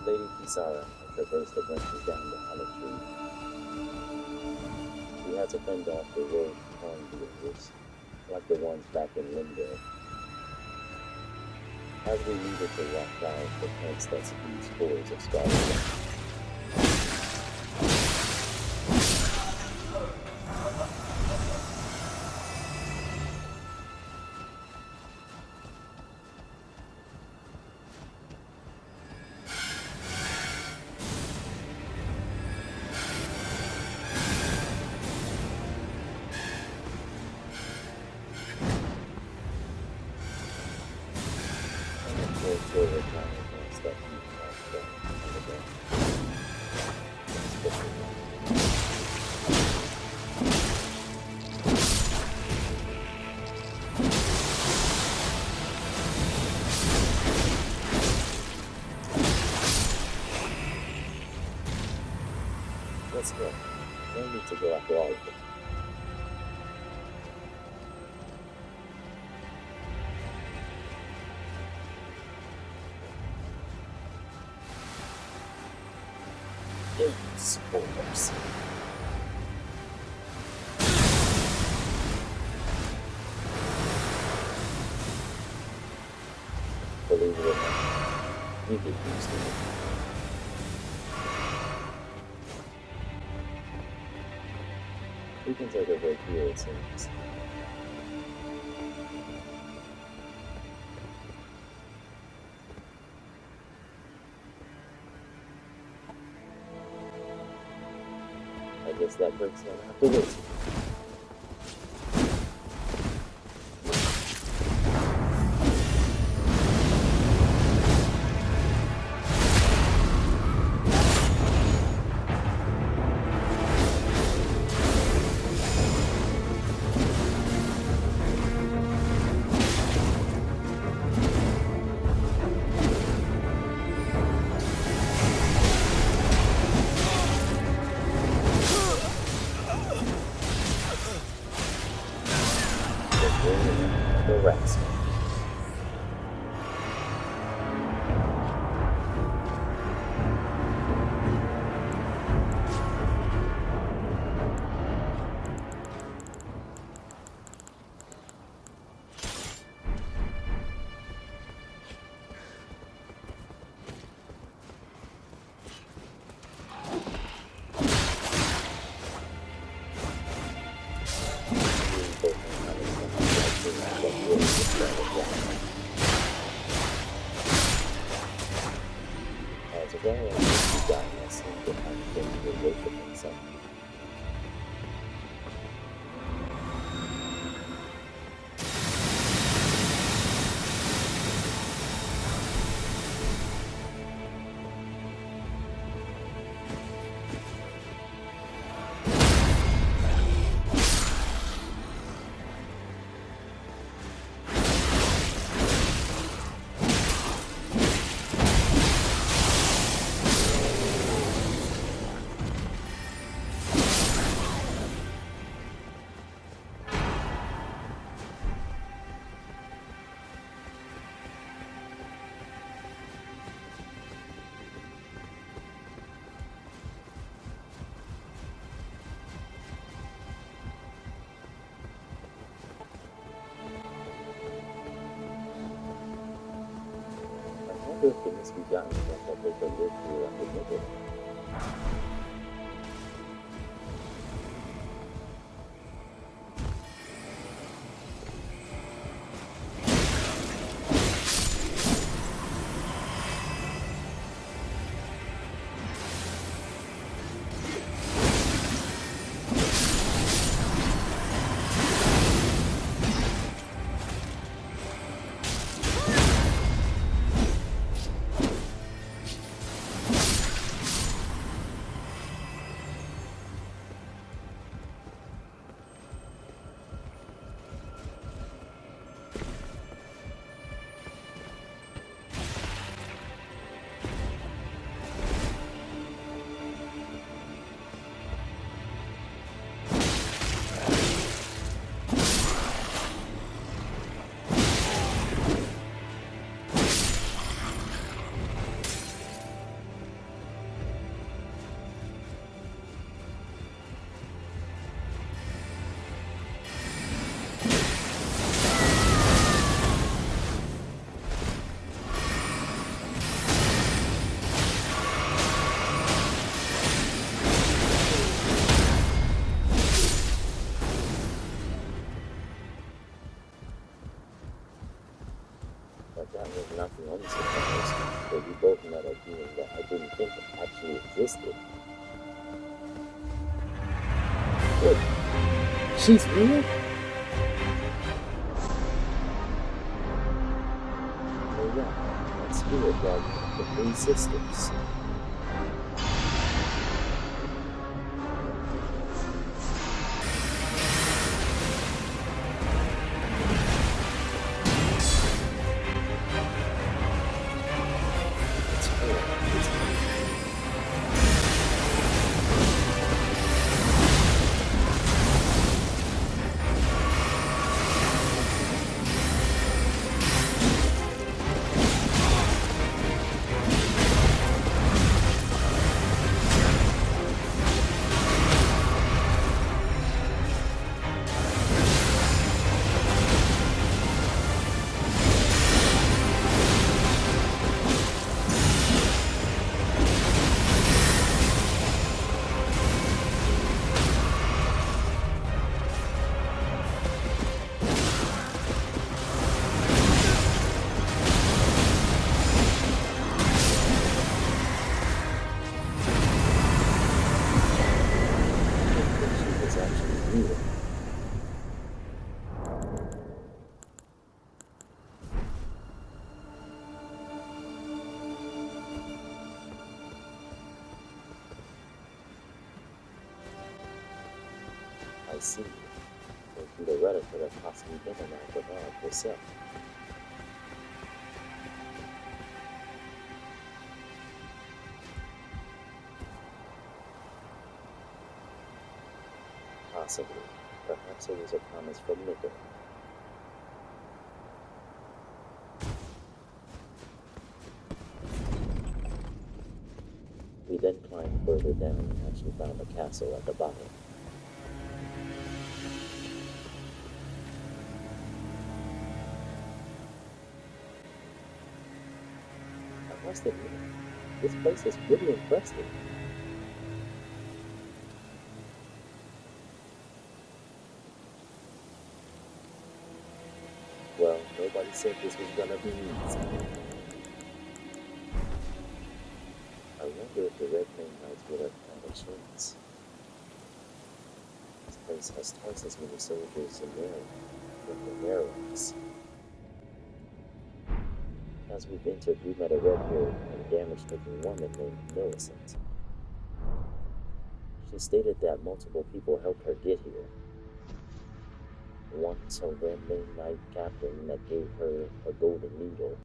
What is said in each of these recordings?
Lady Kisara had traversed the branches down the hollow tree. She had to fend off the rogue horn beavers, like the ones back in Limbo. As we needed to watch out for plants that spew spores of scarlet. Let's go. No need to go after all of them. Spores. Believe it or not, you get used to it. We can take a break here, it seems. I guess that break's gonna have to wait. The rest. As well as you got us and get my thing to worship himself. I wonder if the misbegotten that they could live through after midnight. But that was not the only surprise, but we both met a being that I didn't think actually existed. Wait, she's real? Oh yeah, that spirit guardian of the three sisters. It's her, isn't it? She was actually real. I see. So Loretta could have possibly been an act of God herself. Possibly. Perhaps it was a promise from Nico. We then climbed further down and actually found a castle at the bottom. I must admit, this place is pretty impressive. Well, nobody said this was gonna be easy. I wonder if the Red Main Knights would have had a chance. This place has twice as many soldiers in there than the Merriwicks. As we've entered, we met a red-haired and damaged-looking woman named Millicent. She stated that multiple people helped her get here. Once a Red Main Knight captain that gave her a golden needle.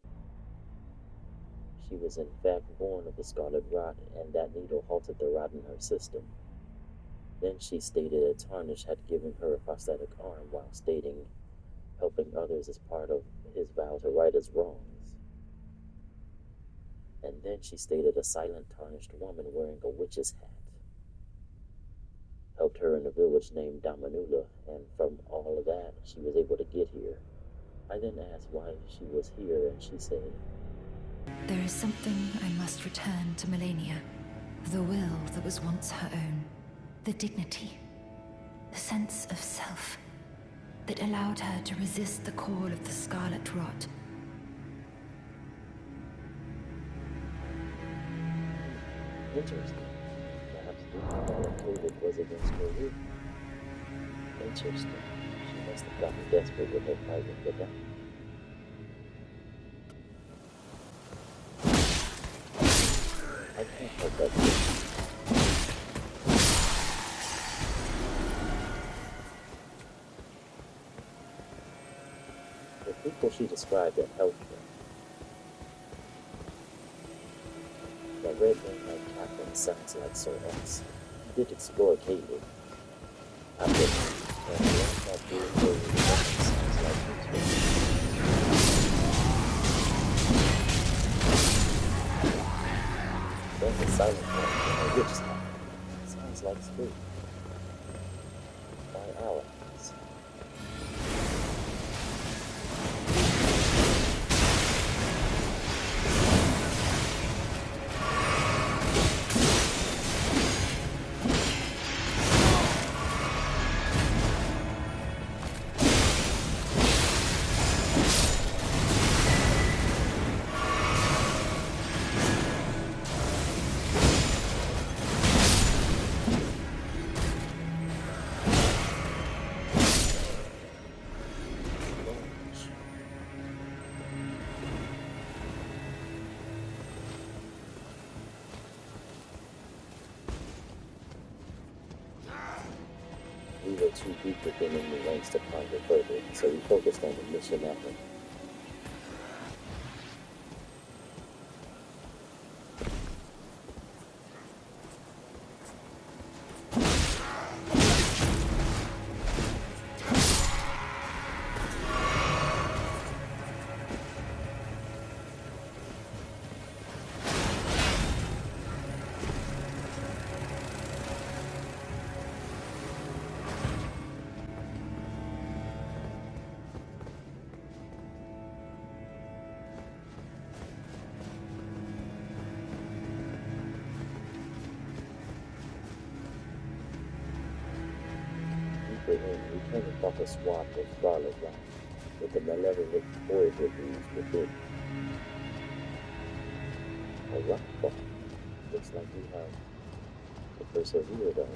She was in fact born of the scarlet rot, and that needle halted the rot in her system. Then she stated a tarnish had given her a prosthetic arm while stating helping others is part of his vow to right his wrongs. And then she stated a silent tarnished woman wearing a witch's hat helped her in a village named Damanula, and from all of that, she was able to get here. I then asked why she was here, and she said, "There is something I must return to Melania. The will that was once her own. The dignity. The sense of self that allowed her to resist the call of the scarlet rot." Interesting. Perhaps doing all of COVID was against her will. Interesting. She must have gotten desperate with her fight with the doctor. I can't help that. The people she described that helped her. The Red Wing Knight captain sounds like Sir X. He did explore Caywood. I did, and the one that drew her sounds like him too. Then the silent one in a witch's hat. Sounds like Spooky. By Alex. too deep within enemy ranks to ponder further, so we focused on the mission at hand. Deeper in, we came upon a swamp of scarlet rock, with the malevolent voyager breeze within. A rock fall. Looks like we have to persevere though.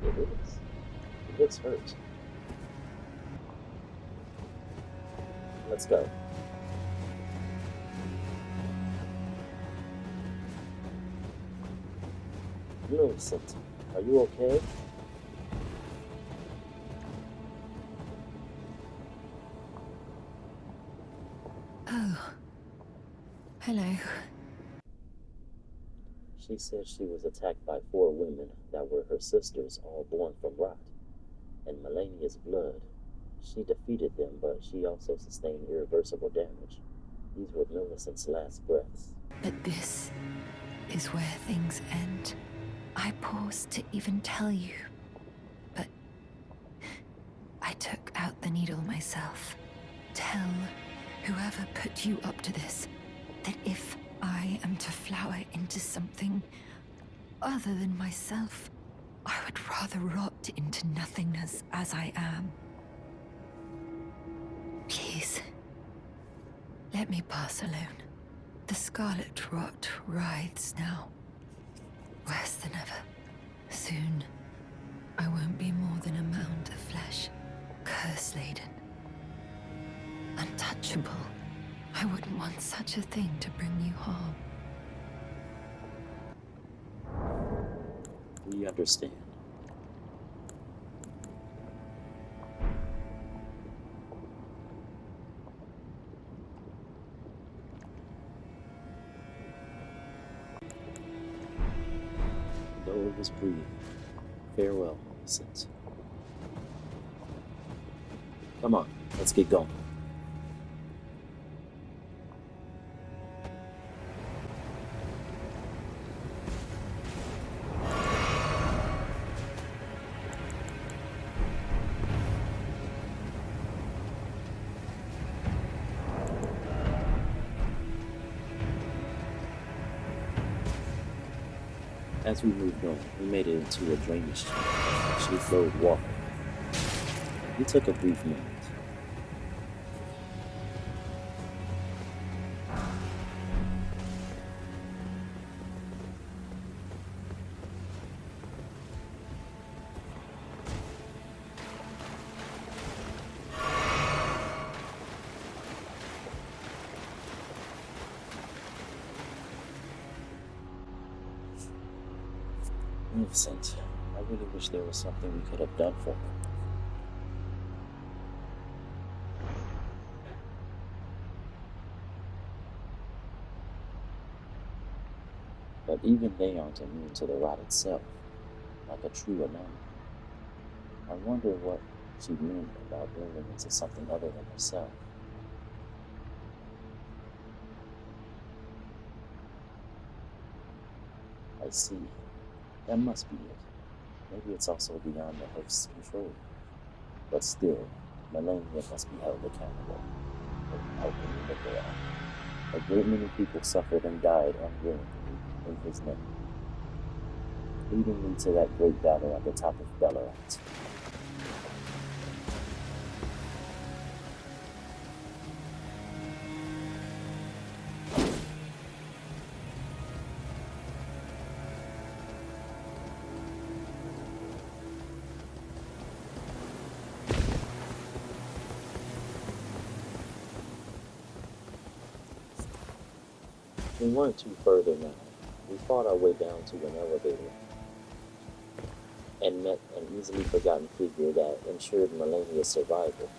It is. It looks hurt. Let's go. Millicent, are you okay? Oh. Hello. She said she was attacked by 4 women that were her sisters, all born from rot and Melania's blood. She defeated them, but she also sustained irreversible damage. These were Millicent's last breaths. But this is where things end. I paused to even tell you, but I took out the needle myself. Tell whoever put you up to this that if I am to flower into something other than myself, I would rather rot into nothingness as I am. Please, let me pass alone. The scarlet rot writhes now, worse than ever. Soon, I won't be more than a mound of flesh, curse-laden, untouchable. I wouldn't want such a thing to bring you harm. We understand. Though it was brief, farewell, Millicent. Come on, let's get going. As we moved on, we made it into a drainage channel. She flowed water. We took a brief moment. Vincent, I really wish there was something we could have done for her. But even they aren't immune to the rot itself, like a true anomaly. I wonder what she meant about blooming into something other than herself. I see. That must be it. Maybe it's also beyond the host's control. But still, Melania must be held accountable for helping Nicola. A great many people suffered and died unwillingly in his name, leading me to that great battle at the top of Ballarat. We weren't too further now. We fought our way down to an elevator and met an easily forgotten figure that ensured Melania's survival.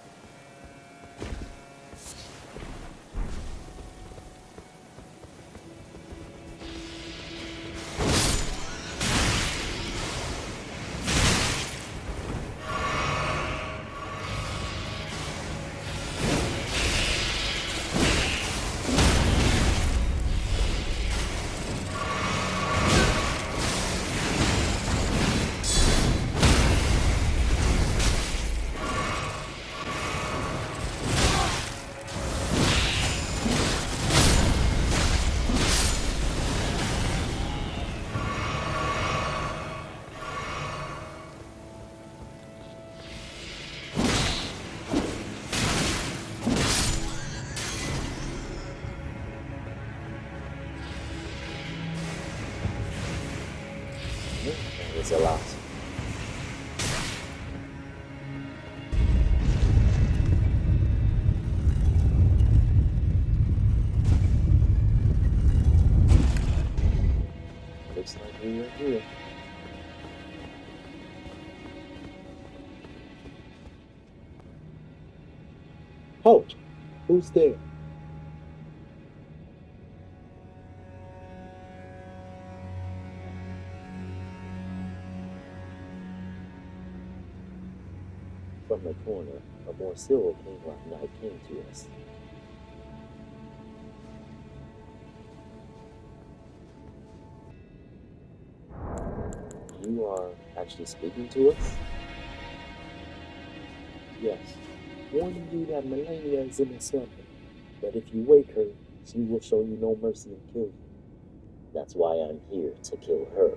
That was a lot. Looks like we are here. Halt! Who's there? From the corner, a more silver paint-like knight came to us. You are actually speaking to us? Yes. Warning you that Melania is in a slumber. But if you wake her, she will show you no mercy and kill you. That's why I'm here, to kill her.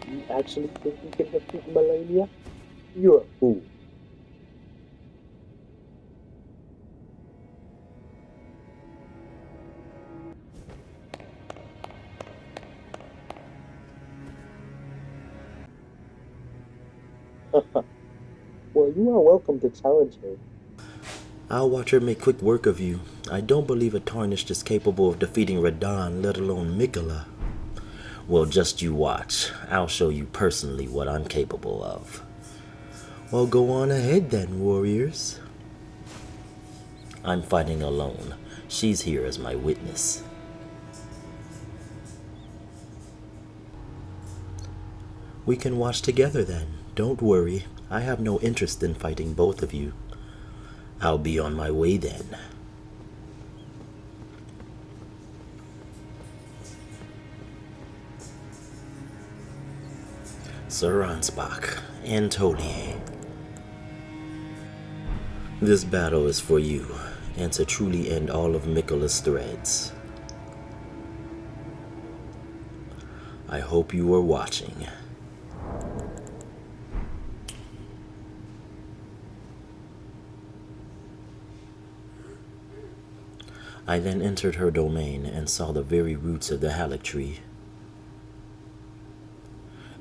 You actually think you can defeat Melania? You're a fool. Well, you are welcome to challenge her. I'll watch her make quick work of you. I don't believe a Tarnished is capable of defeating Radahn, let alone Mikola. Well, just you watch. I'll show you personally what I'm capable of. Well, go on ahead then, warriors. I'm fighting alone. She's here as my witness. We can watch together then. Don't worry. I have no interest in fighting both of you. I'll be on my way then. Sir Ansbach and Tolier. This battle is for you, and to truly end all of Mikola's threads. I hope you are watching. I then entered her domain and saw the very roots of the Halleck tree,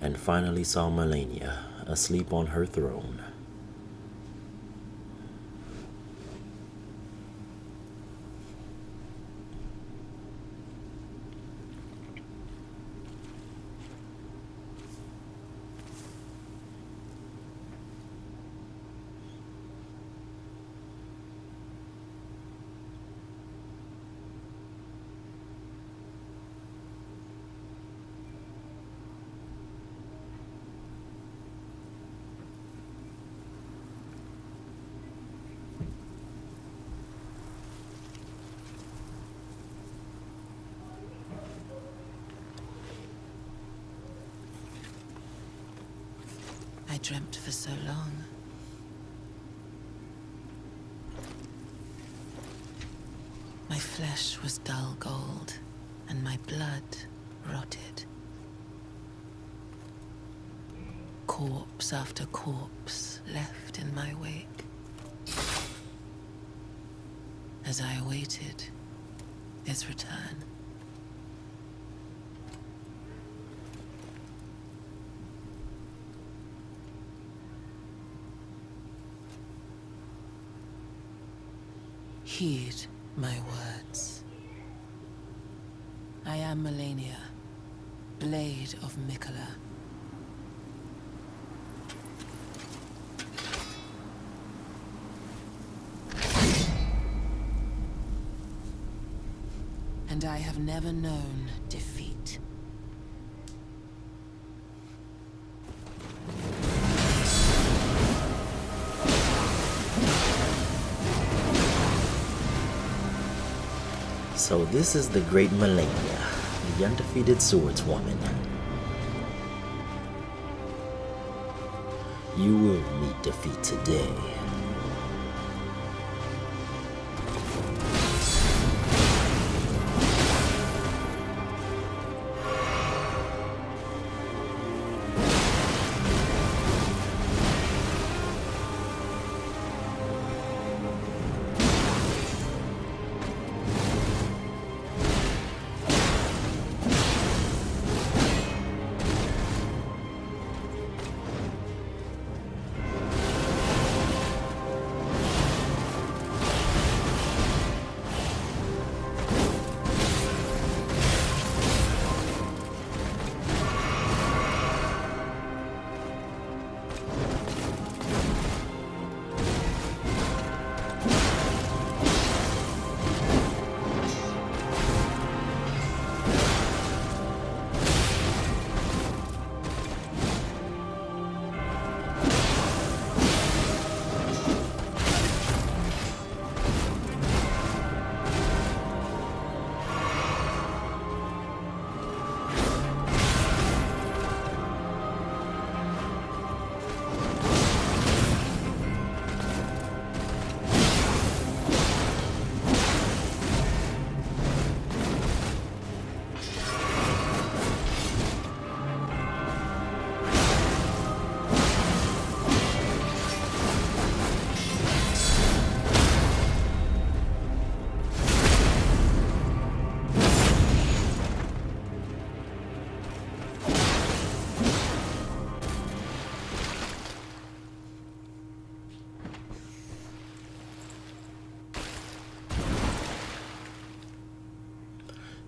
and finally saw Melania asleep on her throne. dreamt for so long. My flesh was dull gold, and my blood rotted. Corpse after corpse left in my wake. As I awaited his return. Heed my words. I am Melania, Blade of Mikola. And I have never known defeat. So this is the great Melania, the undefeated swordswoman. You will meet defeat today.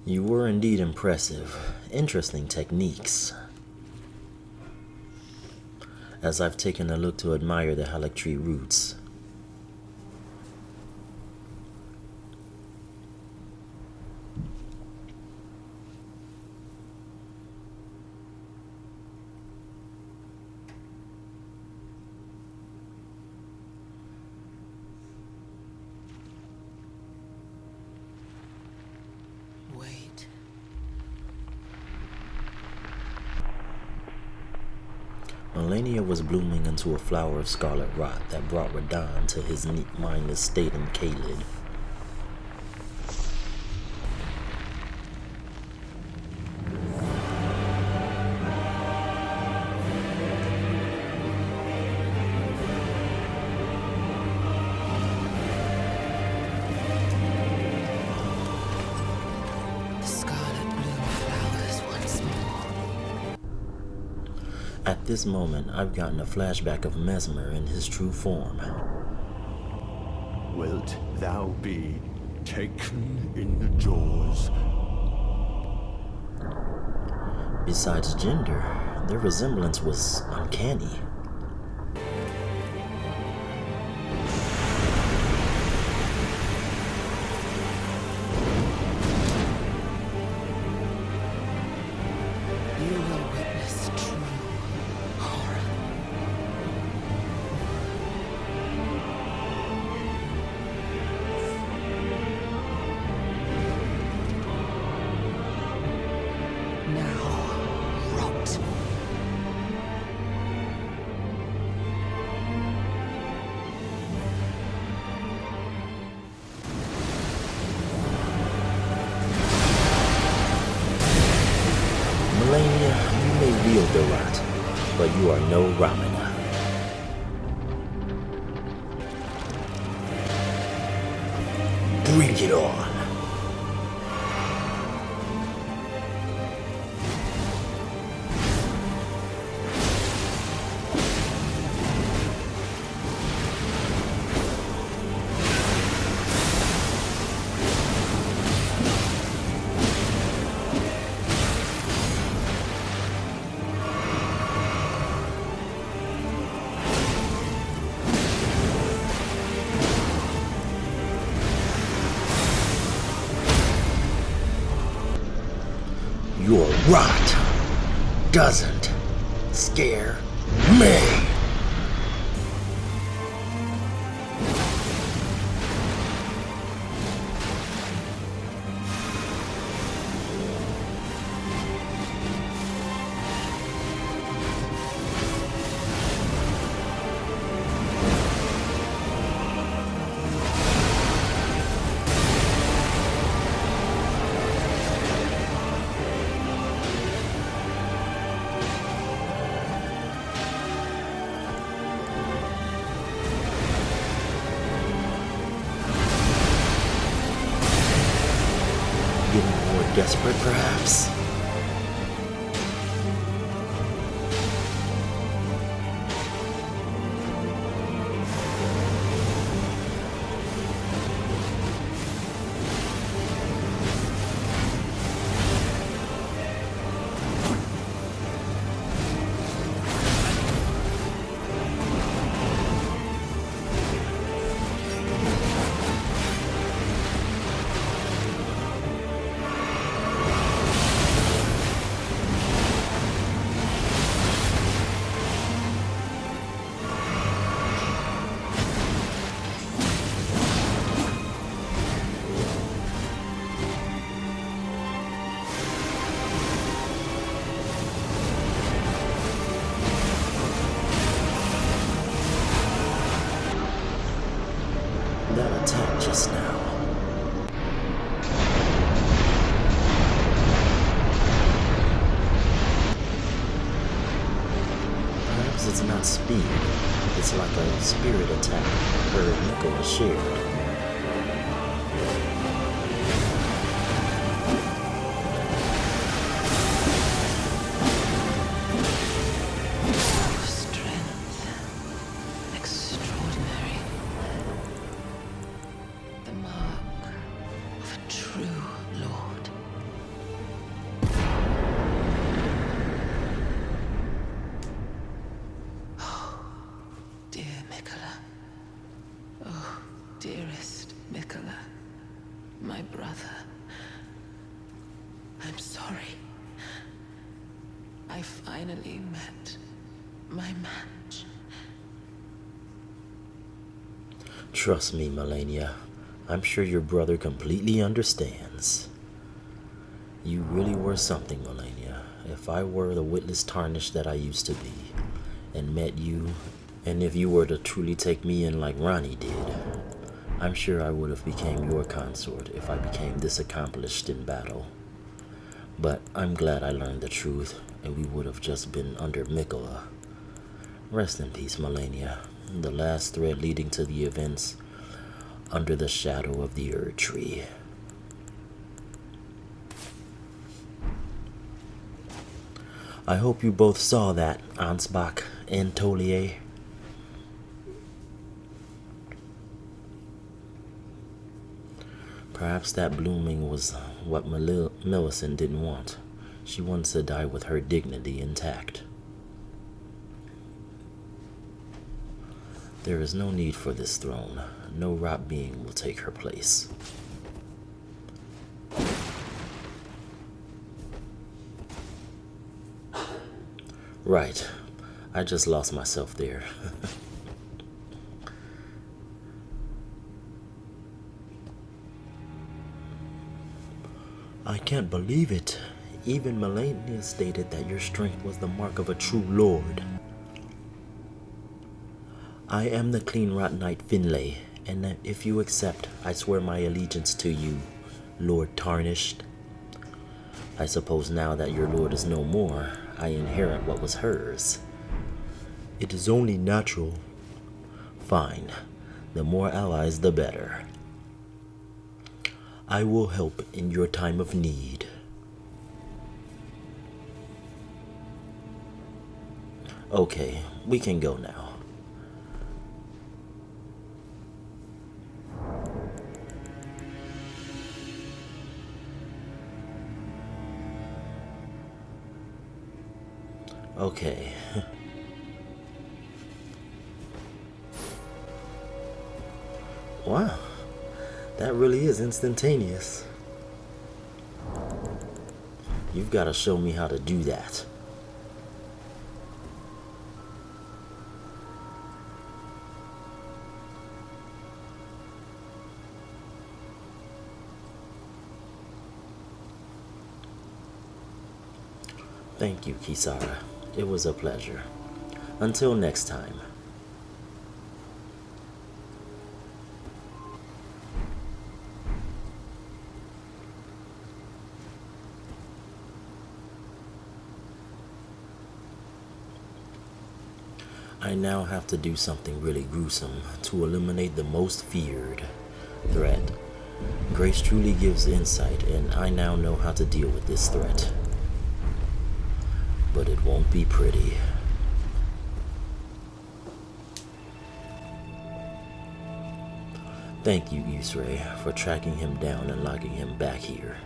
You were indeed impressive. Interesting techniques. As I've taken a look to admire the Halleck tree roots, Wait. Melania was blooming into a flower of scarlet rot that brought Radon to his neat, mindless state in Kaled. The scarlet bloom flowers once more. At this moment, I've gotten a flashback of Mesmer in his true form. Wilt thou be taken in the jaws? Besides gender, their resemblance was uncanny. You will witness true horror. Now, rot. wield the rot, but you are no Ramina. Bring it on. Your rot doesn't scare me. Getting more desperate, perhaps? That attack just now. Perhaps it's not speed. It's like a spirit attack her and Nicola shared. Strength. Extraordinary. The mark of a true lord. Oh, dear Mikola. Oh, dearest Mikola. My brother. I'm sorry. I finally met my match. Trust me, Melania. I'm sure your brother completely understands. You really were something, Melania. If I were the witless tarnished that I used to be, and met you, and if you were to truly take me in like Ronnie did, I'm sure I would have became your consort if I became this accomplished in battle. But I'm glad I learned the truth, and we would have just been under Mikola. Rest in peace, Melania. The last thread leading to the events under the shadow of the Erd Tree. I hope you both saw that, Ansbach and Tolier. Perhaps that blooming was what Millicent didn't want. She wants to die with her dignity intact. There is no need for this throne. No rot being will take her place. Right. I just lost myself there. I can't believe it. Even Melania stated that your strength was the mark of a true lord. I am the clean rot knight Finlay, and if you accept, I swear my allegiance to you, Lord Tarnished. I suppose now that your lord is no more, I inherit what was hers. It is only natural. Fine. The more allies, the better. I will help in your time of need. Okay, we can go now. Okay. Wow. That really is instantaneous. You've got to show me how to do that. Thank you, Kisara. It was a pleasure. Until next time. I now have to do something really gruesome to eliminate the most feared threat. Grace truly gives insight, and I now know how to deal with this threat. But it won't be pretty. Thank you, Yusrei, for tracking him down and locking him back here.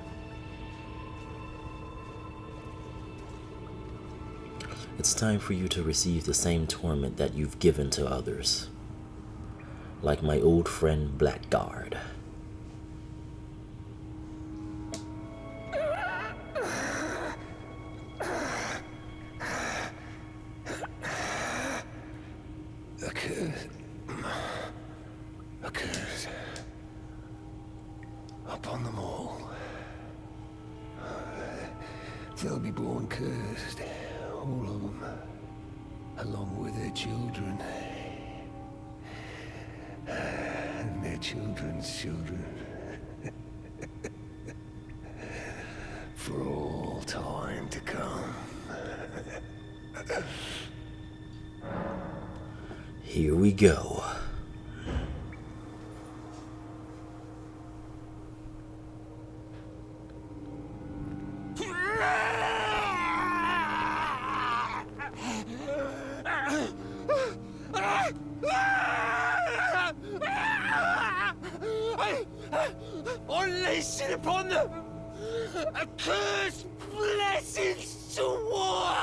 It's time for you to receive the same torment that you've given to others. Like my old friend Blackguard. A curse upon them all. They'll be born cursed, all of them, along with their children, and their children's children, for all time to come. Here we go. Unleash it upon them! A curse blessings to war!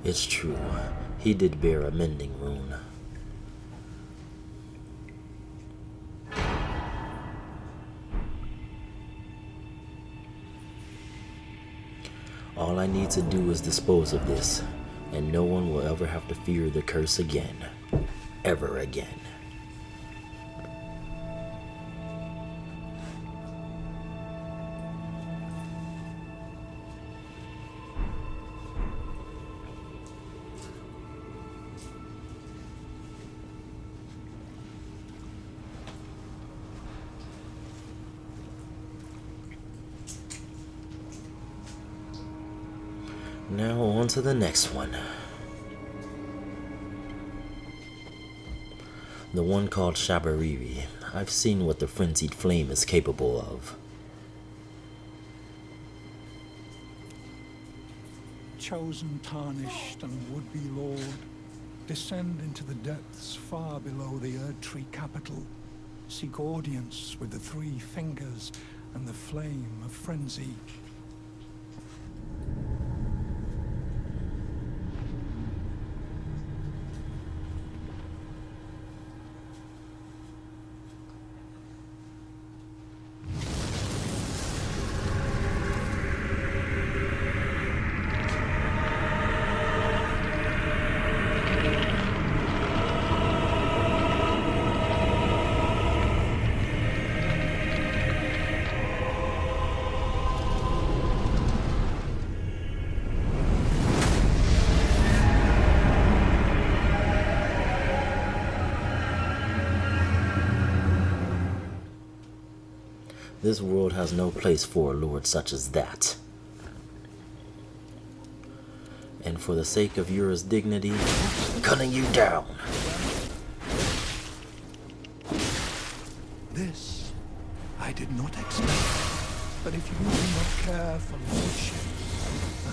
It's true. He did bear a mending rune. All I need to do is dispose of this, and no one will ever have to fear the curse again. Ever again. Now on to the next one. The one called Shabariri. I've seen what the frenzied flame is capable of. Chosen, tarnished, and would-be lord, descend into the depths far below the Erdtree capital. Seek audience with the three fingers and the flame of frenzy. This world has no place for a lord such as that. And for the sake of Yura's dignity, I'm cutting you down. This I did not expect. But if you do not care for lordship,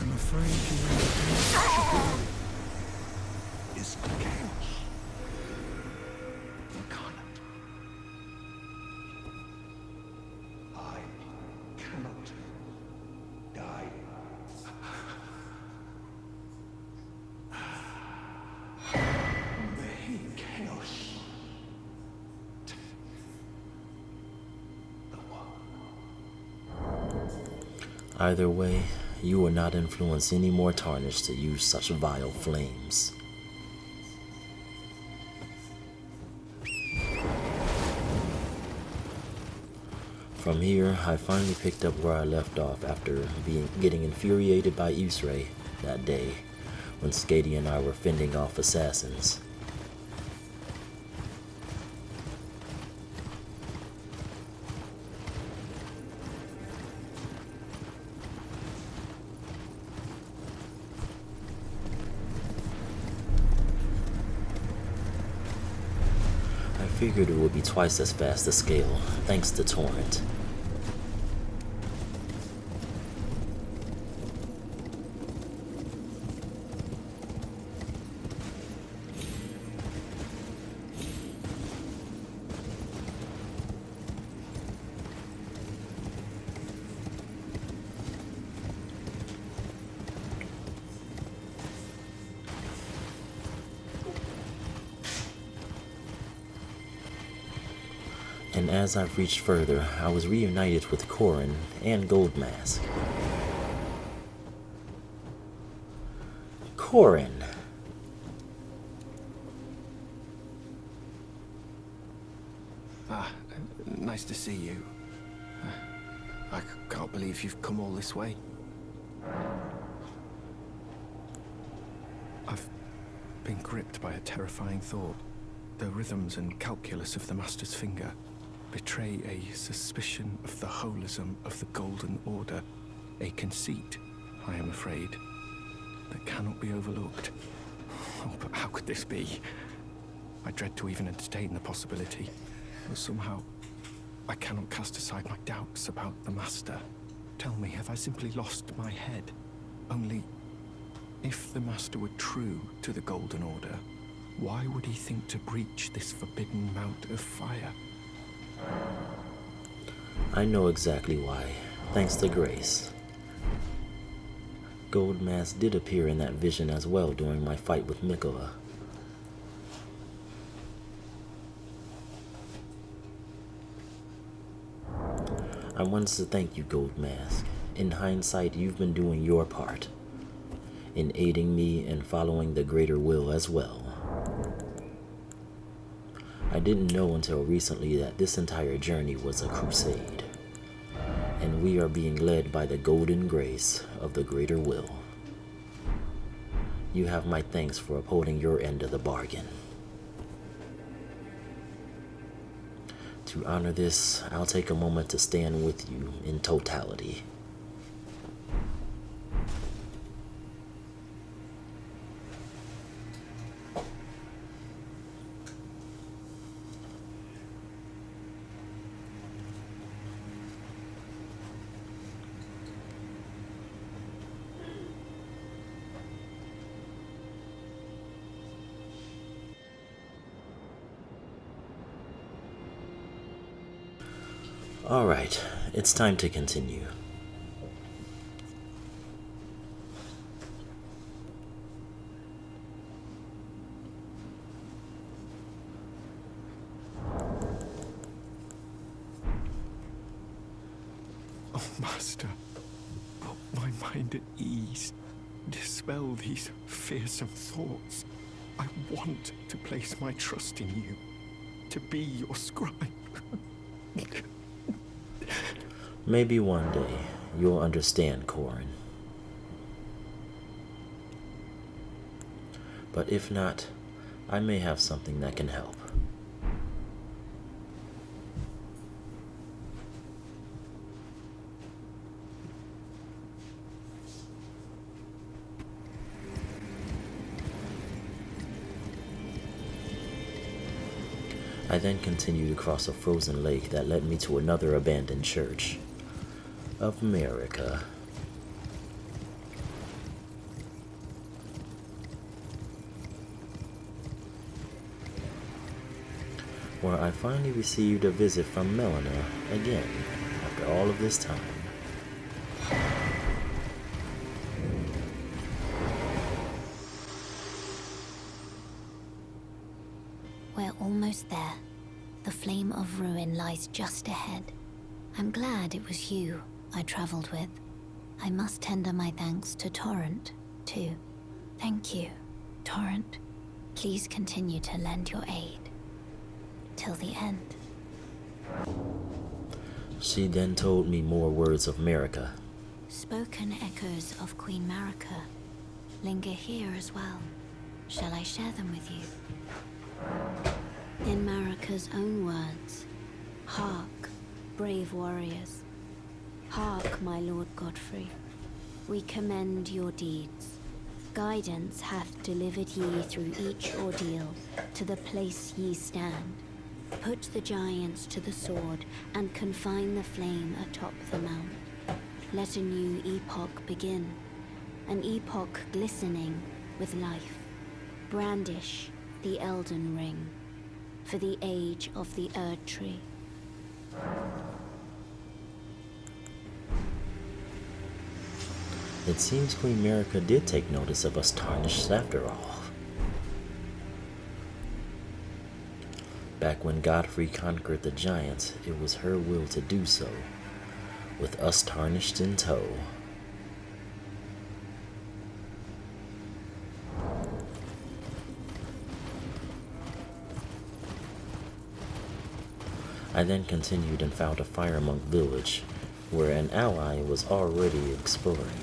I'm afraid you will be such a glory is chaos. Incarnate. I cannot die. May chaos. Either way, you will not influence any more Tarnished to use such vile flames. From here, I finally picked up where I left off after getting infuriated by Ysre that day when Skady and I were fending off assassins. I figured it would be twice as fast to scale, thanks to Torrent. And as I've reached further, I was reunited with Corrin and Goldmask. Corrin! Nice to see you. I can't believe you've come all this way. I've been gripped by a terrifying thought. The rhythms and calculus of the Master's finger betray a suspicion of the holism of the Golden Order, a conceit, I am afraid, that cannot be overlooked. Oh, but how could this be? I dread to even entertain the possibility, but somehow I cannot cast aside my doubts about the Master. Tell me, have I simply lost my head? Only, if the Master were true to the Golden Order, why would he think to breach this forbidden mount of fire? I know exactly why, thanks to Grace. Goldmask did appear in that vision as well during my fight with Mikola. I wanted to thank you, Goldmask. In hindsight, you've been doing your part in aiding me and following the greater will as well. I didn't know until recently that this entire journey was a crusade, and we are being led by the golden grace of the greater will. You have my thanks for upholding your end of the bargain. To honor this, I'll take a moment to stand with you in totality. Alright, it's time to continue. Oh, Master, put my mind at ease. Dispel these fearsome thoughts. I want to place my trust in you, to be your scribe. Maybe one day you'll understand, Corrin. But if not, I may have something that can help. I then continued across a frozen lake that led me to another abandoned church of America. Where I finally received a visit from Melina again after all of this time. We're almost there. The flame of ruin lies just ahead. I'm glad it was you I traveled with. I must tender my thanks to Torrent, too. Thank you, Torrent. Please continue to lend your aid. Till the end. She then told me more words of Marika. Spoken echoes of Queen Marika linger here as well. Shall I share them with you? In Marika's own words, hark, brave warriors. Hark, my Lord Godfrey. We commend your deeds. Guidance hath delivered ye through each ordeal to the place ye stand. Put the giants to the sword and confine the flame atop the mount. Let a new epoch begin, an epoch glistening with life. Brandish the Elden Ring for the age of the Erd Tree. It seems Queen Marika did take notice of us Tarnished after all. Back when Godfrey conquered the giants, it was her will to do so, with us Tarnished in tow. I then continued and found a Firemonk village, where an ally was already exploring.